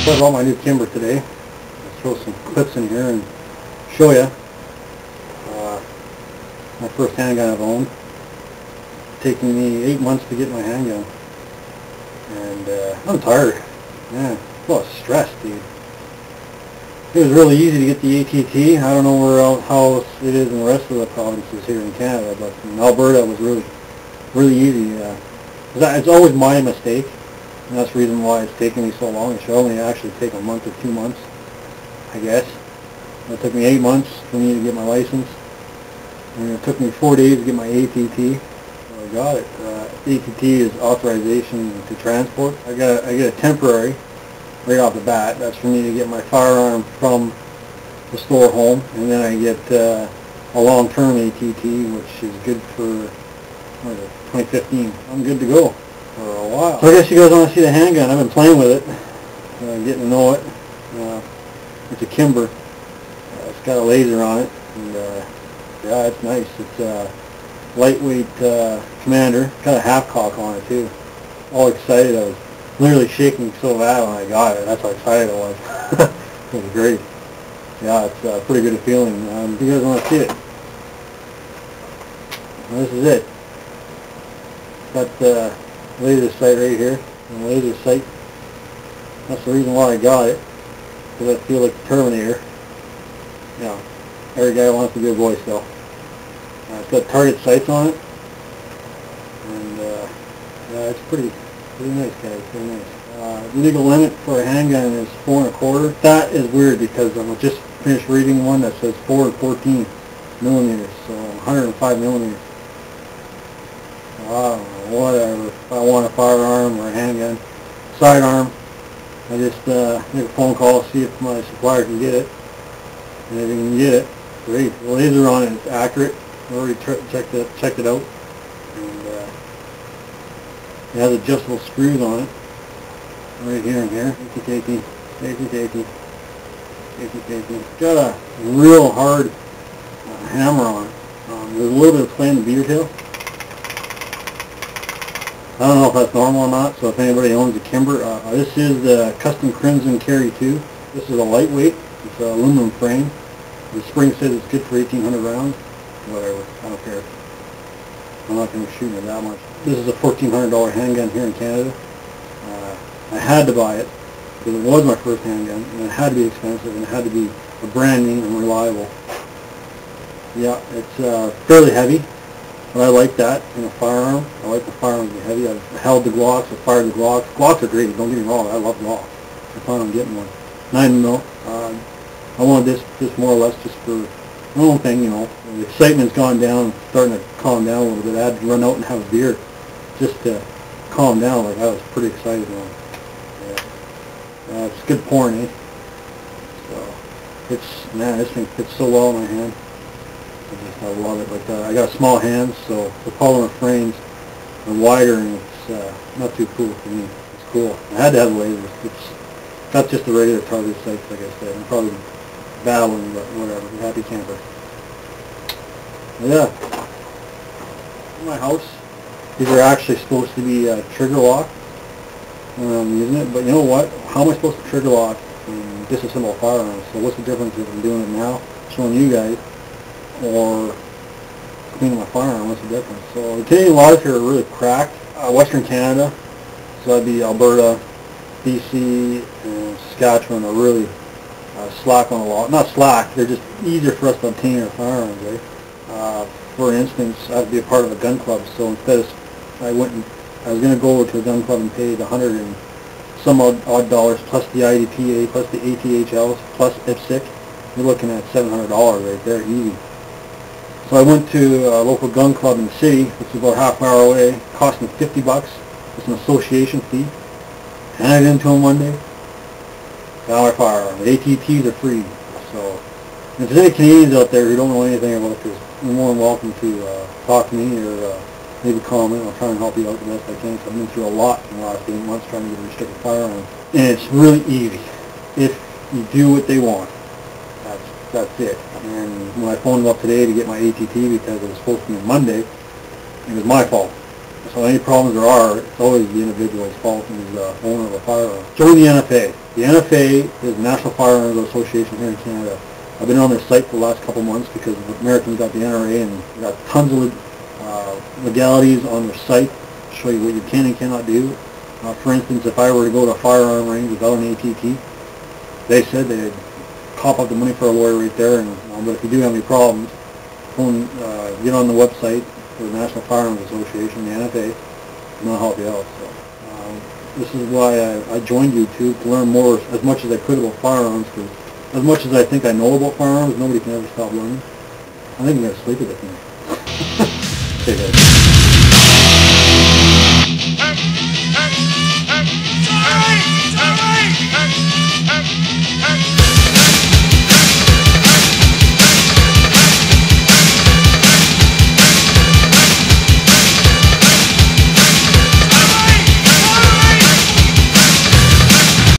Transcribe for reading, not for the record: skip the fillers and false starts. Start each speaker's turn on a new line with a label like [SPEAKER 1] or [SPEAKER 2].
[SPEAKER 1] So I bought my new Kimber today. I'll throw some clips in here and show you. My first handgun I've owned. It's taken me 8 months to get my handgun. And I'm tired. Man, a lot of stress, dude. It was really easy to get the ATT. I don't know how it is in the rest of the provinces here in Canada, but in Alberta it was really easy. It's always my mistake, and that's the reason why it's taken me so long. It should only actually take a month or 2 months, I guess. It took me 8 months for me to get my license, and it took me 4 days to get my ATT. So I got it. ATT is authorization to transport. I get a temporary right off the bat. That's for me to get my firearm from the store home, and then I get a long-term ATT, which is good for 2015. I'm good to go for a while. So I guess you guys want to see the handgun. I've been playing with it, getting to know it. It's a Kimber. It's got a laser on it, and yeah, it's nice. It's a lightweight commander. Got a half cock on it too. All excited. I was literally shaking so bad when I got it. That's how excited I was. It was great. Yeah, it's pretty good feeling. If you guys want to see it, well, this is it. Got the laser sight right here. The laser sight. That's the reason why I got it, because I feel like the Terminator. You know, every guy wants to be a Boy Scout. It's got target sights on it, and yeah, it's pretty nice, guys. Pretty nice. Legal limit for a handgun is 4 1/4. That is weird because I just finished reading one that says 4 14 millimeters, so 105 millimeters. I don't know, whatever. If I want a firearm or a handgun, sidearm, I just make a phone call, see if my supplier can get it, and if he can get it, great. The laser on it is accurate. I already checked it out, and it has adjustable screws on it, right here and here. Safety. Got a real hard hammer on it. There's a little bit of play in the beaver tail. I don't know if that's normal or not, so if anybody owns a Kimber, this is the Custom Crimson Carry 2. This is a lightweight. It's an aluminum frame. The spring says it's good for 1,800 rounds. Whatever, I don't care. I'm not going to shoot it that much. This is a $1,400 handgun here in Canada. I had to buy it because it was my first handgun, and it had to be expensive, and it had to be a brand name and reliable. Yeah, it's fairly heavy, but I like that in a firearm. I like the firearm to be heavy. I've held the Glocks, I've fired the Glocks. Glocks are great, don't get me wrong, I love Glocks. I plan on getting one. 9mm. I wanted this more or less just for my own thing, you know. The excitement's gone down, starting to calm down a little bit. I had to run out and have a beer just to calm down. Like, I was pretty excited on it. Yeah. It's good porn, eh? So, man, this thing fits so well in my hand. I love it. But I got small hands, so the polymer frames are wider, and it's not too cool for me. It's cool. I had to have lasers. It's got just the regular target sights, like I said. I'm probably battling, but whatever. Happy camper. Yeah. In my house, these are actually supposed to be trigger lock when I'm using it, but you know what? How am I supposed to trigger lock and disassemble a firearm? So what's the difference if I'm doing it now, showing you guys, or cleaning my firearm? What's the difference? So the Canadian laws here are really cracked. Western Canada, so that'd be Alberta, BC, and Saskatchewan are really slack on the law. Not slack, they're just easier for us to obtain our firearms, right? For instance, I have to be a part of a gun club, so instead of, I was going to go over to a gun club and pay the $100 and some odd dollars plus the IDPA, plus the ATHLs, plus IPSC. You're looking at $700 right there, easy. So I went to a local gun club in the city, which is about half an hour away. It cost me $50. It's an association fee. Handed it into them one day. Got my firearm. The ATTs are free. So if there's any Canadians out there who don't know anything about this, you're more than welcome to talk to me or leave a comment. I'll try and help you out the best I can. I've been through a lot in the last 8 months trying to get a restricted firearm. And it's really easy if you do what they want. That's it. And when I phoned up today to get my ATT because it was supposed to be on Monday, it was my fault. So any problems there are, it's always the individual's fault who's the owner of a firearm. Join the NFA. The NFA is the National Firearms Association here in Canada. I've been on their site for the last couple months because the Americans got the NRA and they got tons of legalities on their site to show you what you can and cannot do. For instance, if I were to go to a firearm range without an ATT, they said they'd cop up the money for a lawyer right there, and but if you do have any problems, get on the website for the National Firearms Association, the NFA, and they'll help you out. So this is why I joined YouTube, to learn more as much as I could about firearms, because as much as I think I know about firearms, nobody can ever stop learning. I think I'm going to sleep with it. Okay, guys.